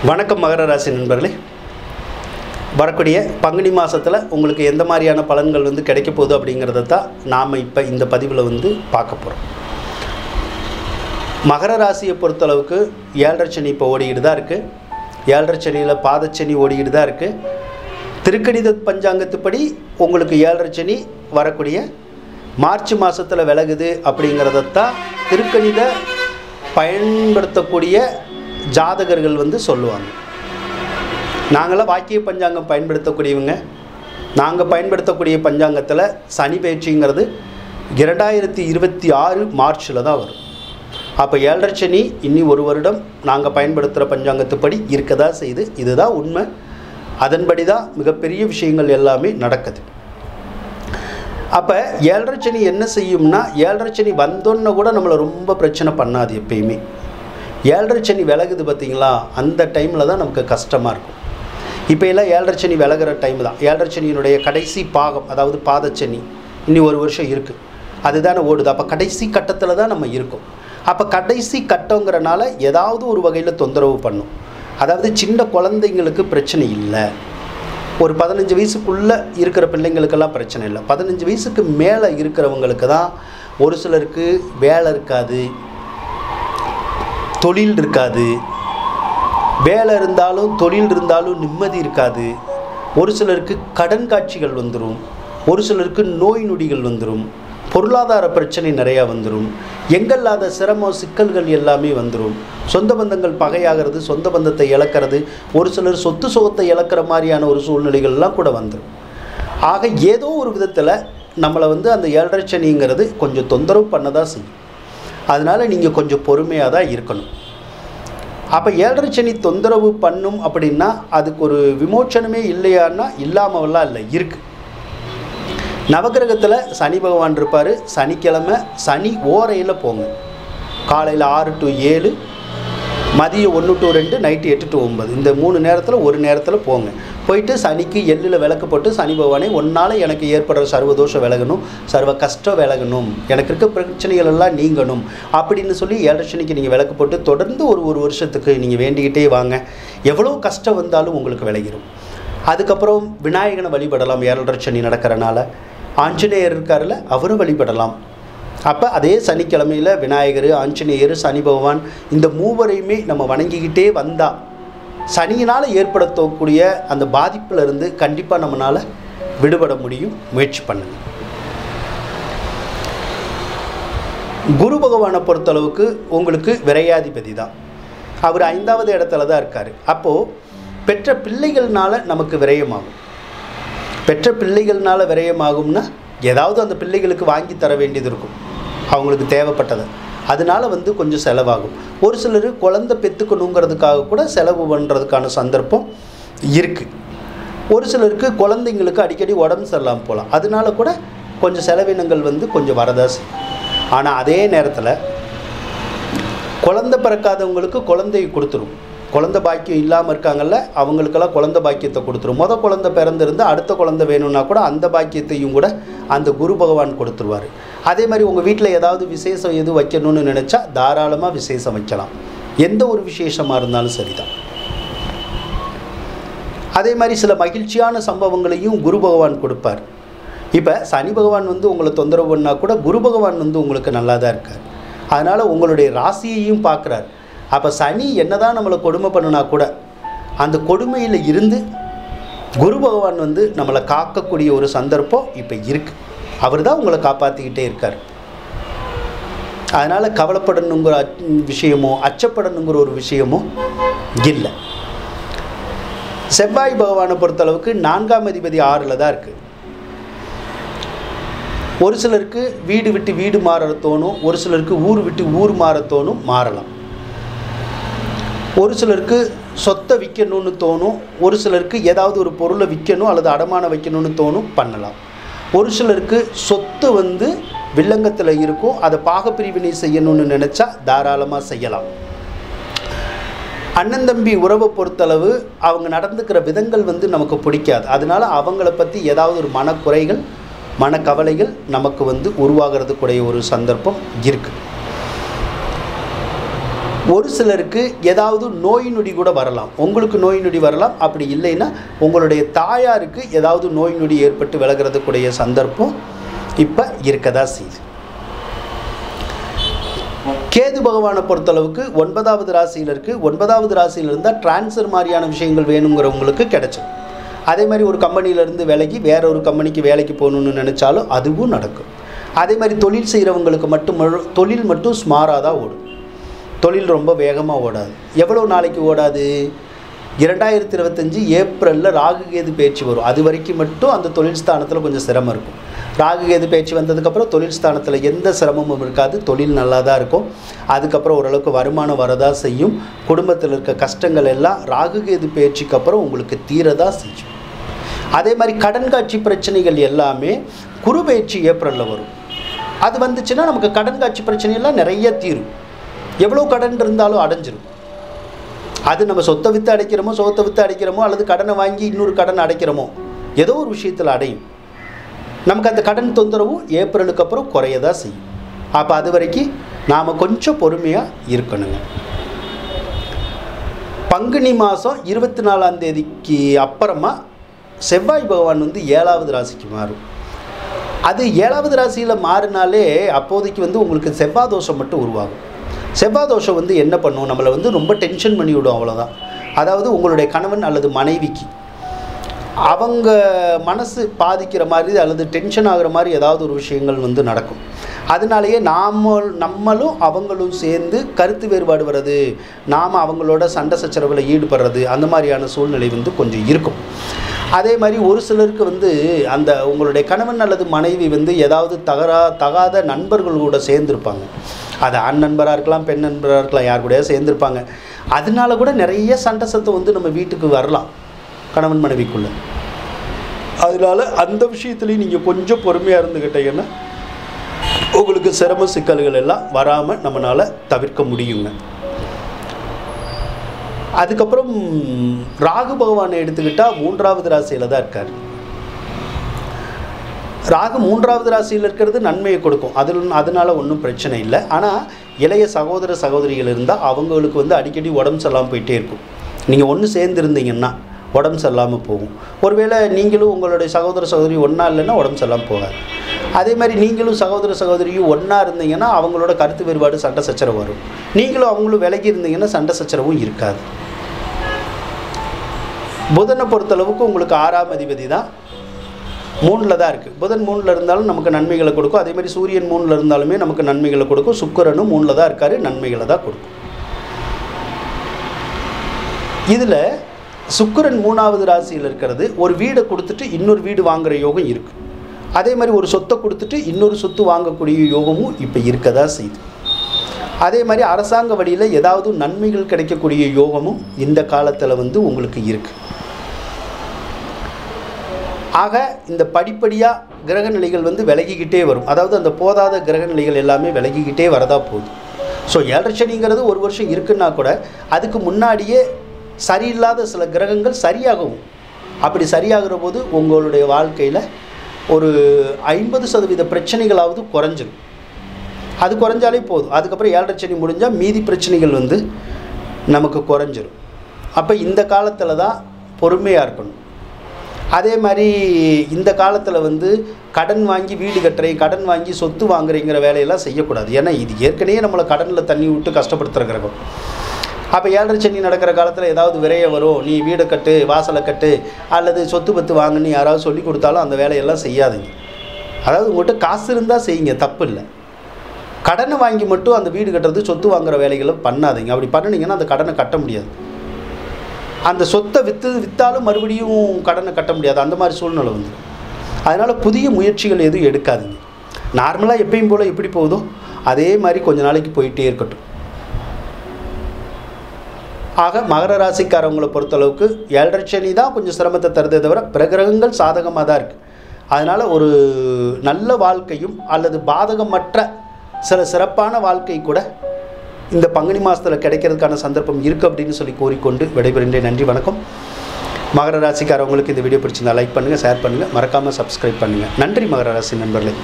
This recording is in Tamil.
வணக்கம் மகர ராசி நண்பர்களே. வரக்கூடிய பங்குனி மாதத்தில் உங்களுக்கு எந்த மாதிரியான பலன்கள் கிடைக்க போகுது அப்படிங்கிறத தான் நாம் இப்போ இந்த பதிவில் பார்க்க போகிறோம். மகர ராசியை பொறுத்தளவுக்கு 7.5 சனி இப்போ ஓடிக்கிட்டு தான் இருக்குது. 7.5 சனியில் பாதச்சனி ஓடிக்கிட்டு தான் இருக்குது. திருக்கணித பஞ்சாங்கத்துப்படி உங்களுக்கு 7.5 சனி வரக்கூடிய மார்ச் மாதத்தில் விலகுது அப்படிங்கிறதான் திருக்கணித பயன்படுத்தக்கூடிய ஜாதகர்கள் சொல்லுவாங்க. நாங்களாம் வாக்கிய பஞ்சாங்கம் பயன்படுத்தக்கூடியவங்க. நாங்கள் பயன்படுத்தக்கூடிய பஞ்சாங்கத்தில் சனி பயிற்சிங்கிறது 2026 மார்ச்சில் தான் வரும். அப்போ 7.5 சனி இன்னி ஒரு வருடம் நாங்கள் பயன்படுத்துகிற பஞ்சாங்கத்துப்படி இருக்க தான் செய்யுது. இதுதான் உண்மை. அதன்படி தான் மிகப்பெரிய விஷயங்கள் எல்லாமே நடக்குது. அப்போ 7.5 சனி என்ன செய்யும்னா, 7.5 சனி வந்தோன்னு கூட நம்மளை ரொம்ப பிரச்சனை பண்ணாது. எப்பயுமே 7.5 சனி விலகுது பார்த்திங்களா, அந்த டைமில் தான் நமக்கு கஷ்டமாக இருக்கும். இப்போ எல்லாம் 7.5 சனி விலகிற டைம் தான். 7.5 சனியினுடைய கடைசி பாகம், அதாவது பாதச்சனி இன்னி ஒரு வருஷம் இருக்குது, அதுதானே ஓடுது. அப்போ கடைசி கட்டத்தில் தான் நம்ம இருக்கோம். அப்போ கடைசி கட்டங்கிறனால ஏதாவது ஒரு வகையில் தொந்தரவு பண்ணும். அதாவது சின்ன குழந்தைங்களுக்கு பிரச்சனை இல்லை. ஒரு 15 வயசுக்குள்ளே இருக்கிற பிள்ளைங்களுக்கெல்லாம் பிரச்சனை இல்லை. 15 வயசுக்கு மேலே இருக்கிறவங்களுக்கு தான் ஒரு சிலருக்கு வேலை இருக்காது, தொழில் இருக்காது. வேலை இருந்தாலும் தொழில் இருந்தாலும் நிம்மதி இருக்காது. ஒரு சிலருக்கு கடன் காட்சிகள் வந்துடும். ஒரு சிலருக்கு நோய் நொடிகள் வந்துடும். பொருளாதார பிரச்சனை நிறையா வந்துடும். எங்கல்லாத சிரமம் சிக்கல்கள் எல்லாமே வந்துடும். சொந்த பந்தங்கள் பகையாகிறது, சொந்த பந்தத்தை இழக்கிறது, ஒரு சிலர் சொத்து சுகத்தை இழக்கிற மாதிரியான ஒரு சூழ்நிலைகள்லாம் கூட வந்துடும். ஆக ஏதோ ஒரு விதத்தில் நம்மளை அந்த 7.5 சனிங்கிறது கொஞ்சம் தொந்தரவு பண்ண தான் செய்யும். அதனால் நீங்கள் கொஞ்சம் பொறுமையாக தான் இருக்கணும். அப்போ 7.5 சனி தொந்தரவு பண்ணும் அப்படின்னா அதுக்கு ஒரு விமோச்சனமே இல்லையான்னா இல்லாமலாம் இல்லை, இருக்குது. நவகிரகத்தில் சனி பகவான் இருப்பார். சனிக்கிழமை சனி ஓரையில் போங்க. காலையில் 6 to 7, மதியம் 1 to 2, நைட்டு 8 to 9, இந்த 3 நேரத்தில் ஒரு நேரத்தில் போங்க. போயிட்டு சனிக்கு எள்ளில் விளக்கு போட்டு, சனி பகவானே ஒன்றால் எனக்கு ஏற்படுற சர்வதோஷம் விலகணும், சர்வ கஷ்டம் விலகணும், எனக்கு இருக்க பிரச்சனைகள் எல்லாம் நீங்கணும் அப்படின்னு சொல்லி 7.5 சனிக்கு நீங்கள் விளக்கு போட்டு தொடர்ந்து ஒரு வருஷத்துக்கு நீங்கள் வேண்டிக்கிட்டே வாங்க. எவ்வளோ கஷ்டம் வந்தாலும் உங்களுக்கு விலகிடும். அதுக்கப்புறம் விநாயகனை வழிபடலாம். 7.5 சனி நடக்கிறனால ஆஞ்சநேயர் இருக்கார்ல, அவரும் வழிபடலாம். அப்போ அதே சனிக்கிழமையில் விநாயகர், ஆஞ்சநேயர், சனி பகவான் இந்த மூவரையுமே நம்ம வணங்கிக்கிட்டே வந்தால் சனியினால் ஏற்படுத்தக்கூடிய அந்த பாதிப்பில் இருந்து கண்டிப்பாக நம்மளால் விடுபட முடியும். முயற்சி பண்ணுங்க. குரு பகவானை பொறுத்தளவுக்கு உங்களுக்கு விரையாதிபதி தான். அவர் 5வது இடத்துல தான் இருக்கார். அப்போது பெற்ற பிள்ளைகள்னால நமக்கு விரயமாகும். பெற்ற பிள்ளைகள்னால விரயமாகும்னா ஏதாவது அந்த பிள்ளைகளுக்கு வாங்கி தர வேண்டியது இருக்கும், அவங்களுக்கு தேவைப்பட்டதை. அதனால் கொஞ்சம் செலவாகும். ஒரு சிலர் குழந்தை பெற்றுக்கணுங்கிறதுக்காக கூட செலவு பண்ணுறதுக்கான சந்தர்ப்பம் இருக்குது. ஒரு சிலருக்கு குழந்தைங்களுக்கு அடிக்கடி உடம்பு சரியில்லாமல் போகலாம். அதனால கூட கொஞ்சம் செலவினங்கள் கொஞ்சம் வரதா செய்யும். ஆனால் அதே நேரத்தில் குழந்தை பிறக்காதவங்களுக்கு குழந்தையை கொடுத்துரும். குழந்தை பாக்கியம் இல்லாமல் இருக்காங்கல்ல, அவங்களுக்கெல்லாம் குழந்தை பாக்கியத்தை கொடுத்துரும். குழந்தை பிறந்திருந்து அடுத்த குழந்தை வேணும்னா கூட அந்த பாக்கியத்தையும் கூட அந்த குரு பகவான் கொடுத்துருவார். அதே மாதிரி உங்கள் வீட்டில் ஏதாவது விசேஷம் எது வைக்கணும்னு நினச்சா தாராளமாக விசேஷம் வைக்கலாம். எந்த ஒரு விசேஷமாக இருந்தாலும் சரிதான். அதே மாதிரி சில மகிழ்ச்சியான சம்பவங்களையும் குரு பகவான் கொடுப்பார். இப்போ சனி பகவான் உங்களை தொந்தரவு பண்ணால் கூட குரு பகவான் உங்களுக்கு நல்லா தான் இருக்கார். அதனால் உங்களுடைய ராசியையும் பார்க்குறார். அப்போ சனி என்னதான் நம்மளை கொடுமை பண்ணினா கூட அந்த கொடுமையில் இருந்து குரு பகவான் நம்மளை காக்கக்கூடிய ஒரு சந்தர்ப்பம் இப்போ இருக்குது. அவர் தான் உங்களை காப்பாற்றிக்கிட்டே இருக்கார். அதனால் கவலைப்படணுங்கிற விஷயமோ அச்சப்படணுங்கிற ஒரு விஷயமோ இல்லை. செவ்வாய் பகவானை பொறுத்தளவுக்கு 4ஆம் அதிபதி 6ல் தான் இருக்குது. ஒரு சிலருக்கு வீடு விட்டு வீடு மாற தோணும், ஒரு சிலருக்கு ஊர் விட்டு ஊர் மாற தோணும், மாறலாம். ஒரு சிலருக்கு சொத்தை விற்கணும்னு தோணும், ஒரு சிலருக்கு ஏதாவது ஒரு பொருளை விற்கணும் அல்லது அடமானம் வைக்கணும்னு தோணும், பண்ணலாம். ஒரு சிலருக்கு சொத்து வில்லங்கத்தில் இருக்கும், அதை பாகப்பிரிவினை செய்யணும்னு நினச்சா தாராளமாக செய்யலாம். அண்ணன் தம்பி உறவை பொறுத்தளவு அவங்க நடந்துக்கிற விதங்கள் நமக்கு பிடிக்காது. அதனால் அவங்கள பற்றி ஏதாவது ஒரு மனக்குறைகள் மனக்கவலைகள் நமக்கு உருவாகிறதுக்குடைய ஒரு சந்தர்ப்பம் இருக்குது. ஒரு சிலருக்கு ஏதாவது நோய் நொடி கூட வரலாம். உங்களுக்கு நோய் நொடி வரலாம். அப்படி இல்லைன்னா உங்களுடைய தாயாருக்கு ஏதாவது நோய் நொடி ஏற்பட்டு விலகிறதுக்குடைய சந்தர்ப்பம் இப்போ இருக்கதா செய்யுது. கேது பகவானை பொறுத்தளவுக்கு 9வது ராசியில் இருக்குது. 9வது ராசியில் இருந்தால் டிரான்ஸ்ஃபர் மாதிரியான விஷயங்கள் வேணுங்கிறவங்களுக்கு கிடைச்சிடும். அதே மாதிரி ஒரு கம்பெனியிலேருந்து விலகி வேற ஒரு கம்பெனிக்கு வேலைக்கு போகணுன்னு நினச்சாலும் அதுவும் நடக்கும். அதே மாதிரி தொழில் செய்கிறவங்களுக்கு தொழில் மட்டும் ஸ்மாராக தான் ஓடும். தொழில் ரொம்ப வேகமாக ஓடாது. எவ்வளோ நாளைக்கு ஓடாது? 2025 ஏப்ரலில் ராகுகேது பேச்சு வரும். அது வரைக்கும் மட்டும் அந்த தொழில் ஸ்தானத்தில் கொஞ்சம் சிரமம் இருக்கும். ராகுகேது பேச்சு வந்ததுக்கப்புறம் தொழில் ஸ்தானத்தில் எந்த சிரமமும் இருக்காது. தொழில் நல்லா தான் இருக்கும். அதுக்கப்புறம் ஓரளவுக்கு வருமானம் வரதான் செய்யும். குடும்பத்தில் இருக்க கஷ்டங்கள் எல்லாம் ராகுகேது பேச்சுக்கு அப்புறம் உங்களுக்கு தீரதான் செய்யும். அதே மாதிரி கடன் காட்சி பிரச்சனைகள் எல்லாமே குரு பேச்சு ஏப்ரலில் வரும். அது வந்துச்சுன்னா நமக்கு கடன் காட்சி பிரச்சனையெல்லாம் நிறைய தீரும். எவ்வளோ கடன் இருந்தாலும் அடைஞ்சிரும். அது நம்ம சொத்தை விற்று அடைக்கிறோமோ சோத்தை விற்று அடைக்கிறோமோ அல்லது கடனை வாங்கி இன்னொரு கடன் அடைக்கிறோமோ ஏதோ ஒரு விஷயத்தில் அடையும். நமக்கு அந்த கடன் தொந்தரவும் ஏப்ரலுக்கு அப்புறம் குறையதான் செய்யும். அப்போ அது வரைக்கும் நாம் கொஞ்சம் பொறுமையாக இருக்கணுங்க. பங்குனி மாதம் 24ஆம் தேதிக்கு அப்புறமா செவ்வாய் பகவான் 7வது ராசிக்கு மாறும். அது 7வது ராசியில் மாறினாலே அப்போதைக்கு உங்களுக்கு செவ்வாய் தோஷம் மட்டும் உருவாகும். செவ்வாய் தோஷம் என்ன பண்ணும்? நம்மளை ரொம்ப டென்ஷன் பண்ணி விடும், அவ்வளோதான். அதாவது உங்களுடைய கணவன் அல்லது மனைவிக்கு அவங்க மனசு பாதிக்கிற மாதிரி அல்லது டென்ஷன் ஆகிற மாதிரி ஏதாவது ஒரு விஷயங்கள் நடக்கும். அதனாலேயே நம்மளும் அவங்களும் சேர்ந்து கருத்து வேறுபாடு வர்றது, நாம் அவங்களோட சண்டை சச்சரவில் ஈடுபடுறது, அந்த மாதிரியான சூழ்நிலை கொஞ்சம் இருக்கும். அதே மாதிரி ஒரு சிலருக்கு அந்த உங்களுடைய கணவன் அல்லது மனைவி ஏதாவது தகாத நண்பர்கள் கூட சேர்ந்துருப்பாங்க. அது ஆண் நண்பராக இருக்கலாம், பெண் நண்பராக இருக்கலாம், யார் கூடயா சேர்ந்துருப்பாங்க. அதனால கூட நிறைய சண்டை சத்தம் நம்ம வீட்டுக்கு வரலாம் கணவன் மனைவிக்குள்ளே. அதனால் அந்த விஷயத்துலேயும் நீங்கள் கொஞ்சம் பொறுமையாக இருந்துக்கிட்டீங்கன்னா உங்களுக்கு சிரம சிக்கல்கள் எல்லாம் வராமல் நம்மளால் தவிர்க்க முடியுங்க. அதுக்கப்புறம் ராகு பகவானை எடுத்துக்கிட்டால் 3வது ராசியில் தான் இருக்கார். ராகு 3வது ராசியில் இருக்கிறது நன்மையை கொடுக்கும். அதனால ஒன்றும் பிரச்சனை இல்லை. ஆனால் இளைய சகோதர சகோதரிகள் இருந்தால் அவங்களுக்கு அடிக்கடி உடம்பு சரியில்லாமல் போயிட்டே இருக்கும். நீங்கள் ஒன்று சேர்ந்துருந்தீங்கன்னா உடம்பு சரியில்லாமல் போகும். ஒருவேளை நீங்களும் உங்களுடைய சகோதர சகோதரி ஒன்றா இல்லைன்னா உடம்பு சரியில்லாமல் போகாது. அதே மாதிரி நீங்களும் சகோதர சகோதரியும் ஒன்றா இருந்தீங்கன்னா அவங்களோட கருத்து வேறுபாடு சண்டை சச்சரவு வரும். நீங்களும் அவங்களும் விலகி இருந்தீங்கன்னா சண்டை சச்சரவும் இருக்காது. புதனை பொறுத்தளவுக்கு உங்களுக்கு 6ஆம் அதிபதி தான் 3ல் தான் இருக்குது. புதன் 3ல் இருந்தாலும் நமக்கு நன்மைகளை கொடுக்கும். அதே மாதிரி சூரியன் 3ல் இருந்தாலுமே நமக்கு நன்மைகளை கொடுக்கும். சுக்கிரனும் 3ல் தான் இருக்கார், நன்மைகளை தான் கொடுக்கும். இதில் சுக்கிரன் 3வது ராசியில் இருக்கிறது. ஒரு வீடை கொடுத்துட்டு இன்னொரு வீடு வாங்குகிற யோகம் இருக்குது. அதே மாதிரி ஒரு சொத்தை கொடுத்துட்டு இன்னொரு சொத்து வாங்கக்கூடிய யோகமும் இப்போ இருக்கதான் செய்யுது. அதே மாதிரி அரசாங்க வழியில் ஏதாவது நன்மைகள் கிடைக்கக்கூடிய யோகமும் இந்த காலத்தில் உங்களுக்கு இருக்குது. ஆக இந்த படிப்படியாக கிரக நிலைகள் விலகிக்கிட்டே வரும். அதாவது அந்த போதாத கிரக நிலைகள் எல்லாமே விலகிக்கிட்டே வரதா போகுது. ஸோ 7.5 சனிங்கிறது ஒரு வருஷம் இருக்குன்னா கூட அதுக்கு முன்னாடியே சரியில்லாத சில கிரகங்கள் சரியாகவும், அப்படி சரியாகிற போது உங்களுடைய வாழ்க்கையில் ஒரு 50% பிரச்சனைகளாவது குறைஞ்சிடும். அது குறைஞ்சாலே போதும். அதுக்கப்புறம் 7.5 சனி முடிஞ்சால் மீதி பிரச்சனைகள் நமக்கு குறைஞ்சிரும். அப்போ இந்த காலத்தில் தான் பொறுமையாக இருக்கணும். அதே மாதிரி இந்த காலத்தில் கடன் வாங்கி வீடு கட்டுறேன், கடன் வாங்கி சொத்து வாங்குறேங்கிற வேலையெல்லாம் செய்யக்கூடாது. ஏன்னா இது ஏற்கனவே நம்மளை கடனில் தண்ணி விட்டு கஷ்டப்படுத்துகிற கிரகம். அப்போ 7.5 சனி நடக்கிற காலத்தில் ஏதாவது விரைய வரும், நீ வீடை கட்டு, வாசலை கட்டு, அல்லது சொத்து பத்து வாங்குன்னு யாராவது சொல்லி கொடுத்தாலும் அந்த வேலையெல்லாம் செய்யாதீங்க. அதாவது உங்கள்கிட்ட காசு இருந்தால் செய்யுங்க, தப்பு இல்லை. கடனை வாங்கி மட்டும் அந்த வீடு கட்டுறது, சொத்து வாங்குகிற வேலைகளை பண்ணாதீங்க. அப்படி பண்ணினீங்கன்னா அந்த கடனை கட்ட முடியாது. அந்த சொத்தை விற்றாலும் மறுபடியும் கடனை கட்ட முடியாது. அந்த மாதிரி சூழ்நிலை அதனால் புதிய முயற்சிகள் எதுவும் எடுக்காதீங்க. நார்மலாக எப்பயும் போல் எப்படி போகுதோ அதே மாதிரி கொஞ்ச நாளைக்கு போயிட்டே இருக்கட்டும். ஆக மகர ராசிக்காரவங்களை பொறுத்தளவுக்கு 7.5 சனி தான் கொஞ்சம் சிரமத்தை தருதே தவிர பிரகிரகங்கள் சாதகமாக தான் இருக்குது. அதனால் ஒரு நல்ல வாழ்க்கையும் அல்லது பாதகமற்ற சில சிறப்பான வாழ்க்கை கூட இந்த பங்குனி மாதத்தில் கிடைக்கிறதுக்கான சந்தர்ப்பம் இருக்குது அப்படின்னு சொல்லி கூறிக்கொண்டு விடைபெறுகின்றேன். நன்றி, வணக்கம். மகர ராசிக்காரவங்களுக்கு இந்த வீடியோ பிடிச்சிருந்தால் லைக் பண்ணுங்கள், ஷேர் பண்ணுங்கள், மறக்காமல் சப்ஸ்கிரைப் பண்ணுங்கள். நன்றி மகர ராசி நண்பர்களே.